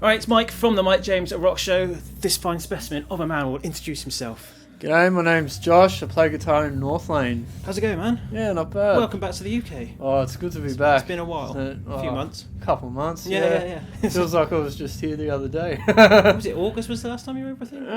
Alright, it's Mike from the Mike James Rock Show. This fine specimen of a man will introduce himself. G'day, my name's Josh. I play guitar in Northlane. How's it going, man? Yeah, not bad. Welcome back to the UK. Oh, it's good to be back. It's been a while. A few months. A couple of months, Yeah. Feels like I was just here the other day. Was it August was the last time you were over, I think?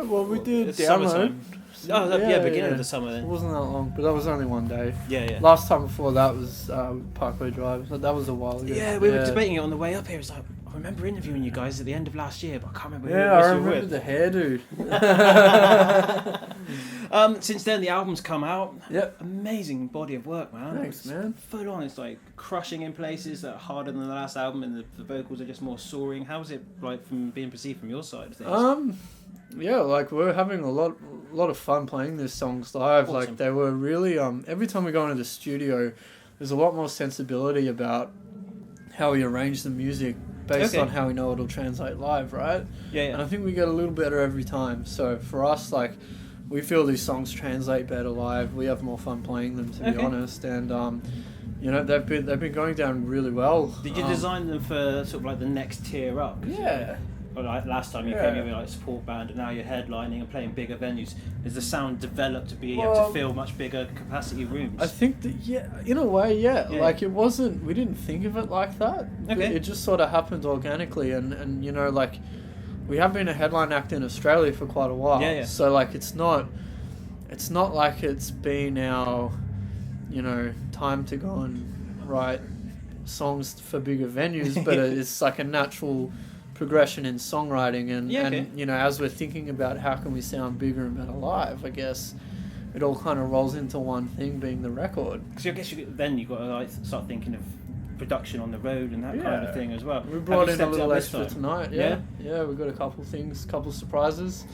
Well, we did It's download. summertime. Beginning of the summer then. It wasn't that long, but that was only one day. Yeah. Last time before that was Parkway Drive. That was a while ago. Yeah, we were debating it on the way up here. It's like, I remember interviewing you guys at the end of last year, but I can't remember who it was I you were remember with. the hairdo. Since then, the album's come out. Yep. Amazing body of work, man. Thanks, man. Full on. It's like crushing in places that are harder than the last album, and the vocals are just more soaring. How's it like from being perceived from your side of things? Yeah, like we're having a lot of fun playing these songs live. Awesome. Like they were really every time we go into the studio, there's a lot more sensibility about how we arrange the music based on how we know it'll translate live, right? Yeah. And I think we get a little better every time. So for us, like, we feel these songs translate better live. We have more fun playing them, to be honest. And you know, they've been going down really well. Did you design them for sort of like the next tier up? Yeah. Like last time you came in with like support band, and now you're headlining and playing bigger venues. Is the sound developed to be able to fill much bigger capacity rooms? I think that in a way, yeah. Like it wasn't. We didn't think of it like that. Okay. It just sort of happened organically, and you know, like we have been a headline act in Australia for quite a while. Yeah. So like it's not like it's been our, you know, time to go and write songs for bigger venues, but it's like a natural progression in songwriting and you know, as we're thinking about how can we sound bigger and better live, I guess it all kind of rolls into one thing, being the record. Because I guess then you've got to like start thinking of production on the road and that kind of thing as well. We brought in a little extra tonight. Yeah, we've got a couple surprises.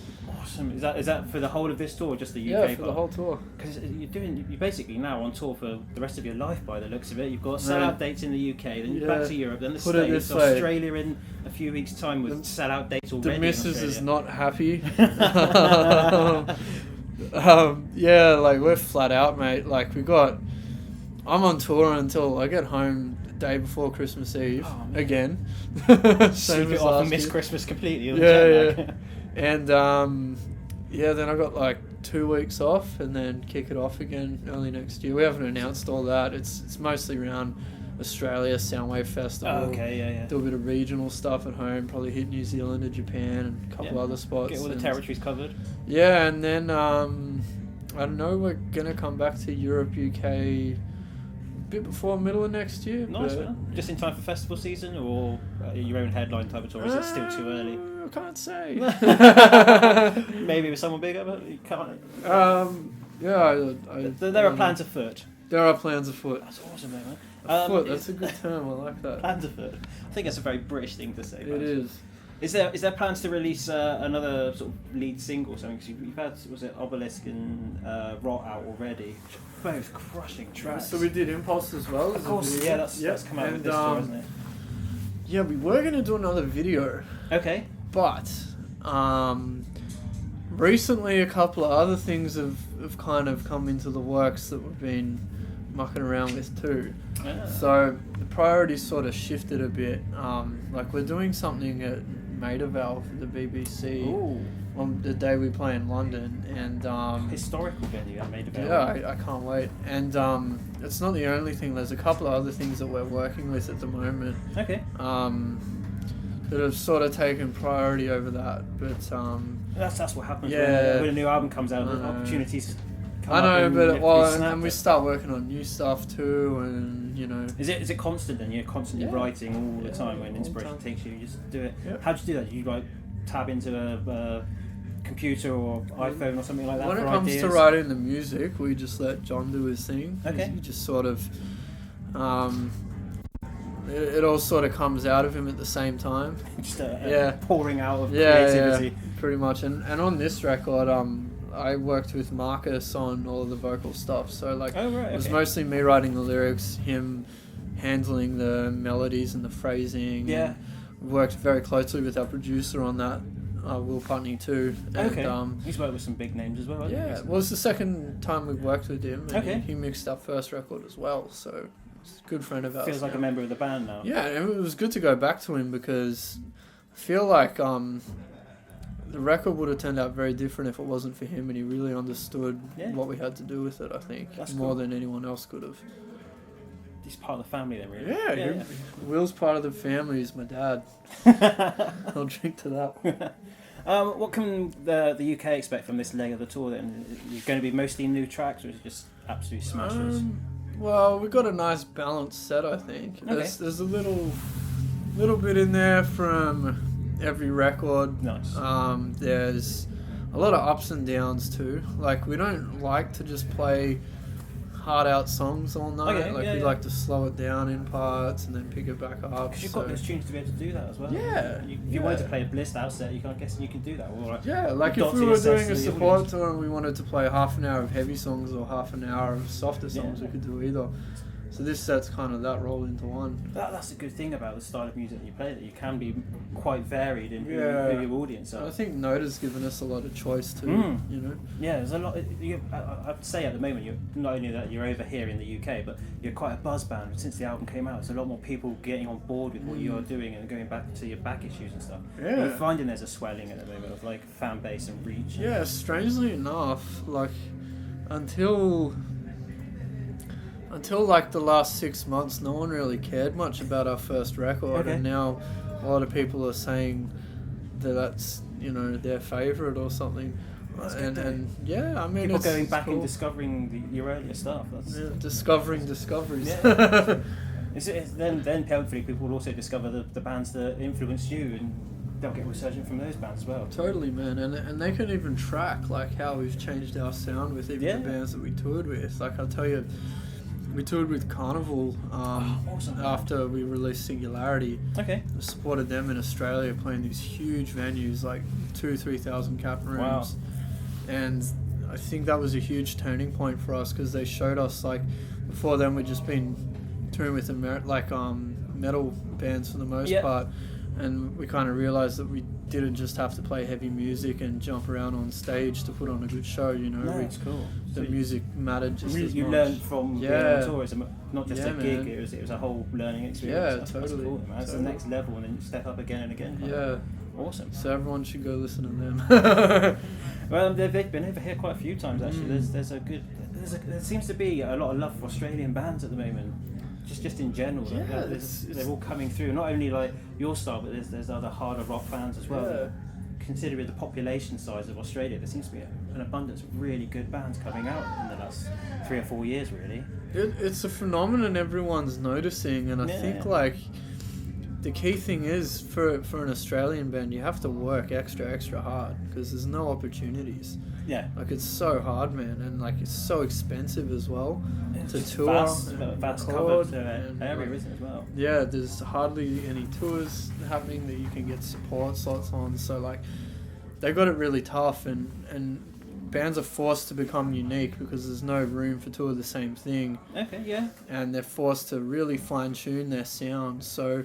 Awesome. Is that for the whole of this tour, or just the UK? Yeah, for the whole tour. Because you're basically now on tour for the rest of your life by the looks of it. You've got sell-out dates in the UK, then you're back to Europe, then the States, Australia in a few weeks' time with sell-out dates already. The missus is not happy. Like we're flat out, mate. Like I'm on tour until I get home the day before Christmas Eve again. Sleep it off and miss Christmas completely. Yeah. And then I got like 2 weeks off and then kick it off again early next year. We haven't announced all that. It's mostly around Australia, Soundwave Festival. Do a bit of regional stuff at home, probably hit New Zealand and Japan and a couple other spots. Get all the territories covered. Yeah, and then I don't know, we're gonna come back to Europe, UK a bit before middle of next year. Nice, man. Just in time for festival season, or your own headline type of tour? Is it still too early? I can't say. Maybe with someone bigger, but you can't. There are plans afoot. There are plans afoot. That's awesome, man. Afoot, that's a good term. I like that. Plans afoot. I think that's a very British thing to say. It is. Is there plans to release another sort of lead single or something? Because you've had, was it Obelisk and Rot out already? Both crushing tracks. So we did Impulse as well. Of course, that's come out with this tour, isn't it? Yeah, we were going to do another video. Okay. But recently a couple of other things have kind of come into the works that we've been mucking around with too. Yeah. So the priorities sort of shifted a bit. Like we're doing something at Maidavale for the BBC. Ooh. On the day we play in London, and historical venue at Maidavale. Yeah, I can't wait. And it's not the only thing. There's a couple of other things that we're working with at the moment. Okay. That have sort of taken priority over that, but that's what happens when a new album comes out. Opportunities come up. I know, and we start working on new stuff too, and you know. Is it constant? Then you're constantly writing all the time when inspiration takes you. You just do it. Yep. How do you do that? Do you like tab into a computer or iPhone or something like that? When it comes to writing the music, we just let John do his thing. Okay. He just sort of, it all sort of comes out of him at the same time. Just pouring out of creativity. Yeah, pretty much. And on this record, I worked with Marcus on all of the vocal stuff. So like, it was mostly me writing the lyrics, him handling the melodies and the phrasing. Yeah. We worked very closely with our producer on that. Will Putney too. And, he's worked with some big names as well, hasn't he? Yeah, well, it's the second time we've worked with him. And he mixed our first record as well, so he's a good friend of ours. Feels like a member of the band now. Yeah, and it was good to go back to him because I feel like the record would have turned out very different if it wasn't for him, and he really understood what we had to do with it. I think more than anyone else could have. He's part of the family then, really. Yeah. Will's part of the family. He's my dad. I'll drink to that. What can the UK expect from this leg of the tour then? You're going to be mostly new tracks, or is it just absolute smashers? Well, we've got a nice balanced set, I think. Okay. There's a little bit in there from every record. Nice. There's a lot of ups and downs too. Like, we don't like to just play hard out songs all night. We like to slow it down in parts and then pick it back up. Because you've got those tunes to be able to do that as well. Yeah. If you wanted to play a Bliss outset, I'm guessing you can do that. Or like if we were doing a support tour and we wanted to play half an hour of heavy songs or half an hour of softer songs, we could do either. So this set's kind of that rolled into one. That's a good thing about the style of music that you play, that you can be quite varied in who your audience are. I think Nota's given us a lot of choice too, you know? Yeah, there's a lot. I'd say at the moment, you're not only that you're over here in the UK, but you're quite a buzz band. Since the album came out, there's a lot more people getting on board with what you're doing and going back to your back issues and stuff. Yeah. You're finding there's a swelling at the moment of like fan base and reach. Yeah, strangely enough, like until like the last 6 months, no one really cared much about our first record, and now a lot of people are saying that's their favourite or something. And I mean, people going back and discovering your earlier stuff. Discovering discoveries. Yeah. Then hopefully people will also discover the bands that influenced you, and they'll get resurgent from those bands as well. Totally, man, and they can even track like how we've changed our sound with even the bands that we toured with. Like I'll tell you, we toured with Carnival awesome. After we released Singularity. Okay. We supported them in Australia, playing these huge venues like 2,000-3,000 cap rooms. Wow. And I think that was a huge turning point for us because they showed us, like, before then we'd just been touring with metal bands for the most part, and we kind of realized that we didn't just have to play heavy music and jump around on stage to put on a good show, That's cool. The music mattered just as you much. learned from being on tour, not just a gig, man. it was a whole learning experience. Yeah, totally. That's cool, man. That's the next level, and then you step up again and again. Yeah. Awesome. So everyone should go listen to them. Well, they've been over here quite a few times actually. There seems to be a lot of love for Australian bands at the moment. Just in general, they're all coming through. Not only like your style, but there's other harder rock bands as well. Yeah. Considering the population size of Australia, there seems to be an abundance of really good bands coming out in the last 3 or 4 years, really. It's a phenomenon everyone's noticing, and I think like the key thing is for an Australian band, you have to work extra hard because there's no opportunities. Yeah. Like it's so hard, man, and like it's so expensive as well to tour. Vast covered area, isn't it, as well? Yeah, there's hardly any tours happening that you can get support slots on. So like, they got it really tough, and bands are forced to become unique because there's no room for two of the same thing. Okay, yeah. And they're forced to really fine tune their sound. So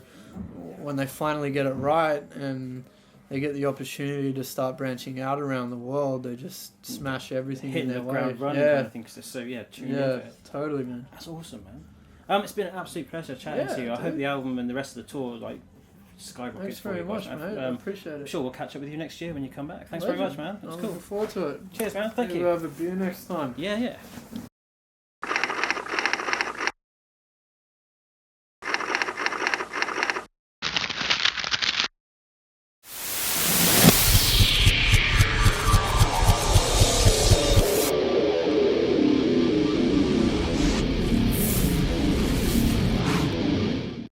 when they finally get it right and they get the opportunity to start branching out around the world, they just smash everything in their way. Ground running, I think so. Yeah, totally, man. That's awesome, man. It's been an absolute pleasure chatting to you. I hope the album and the rest of the tour skyrockets. Thanks very much, mate. I appreciate it. I'm sure we'll catch up with you next year when you come back. Thanks very much, man. That's cool. Looking forward to it. Cheers, man. Thank you. We'll have a beer next time. Yeah.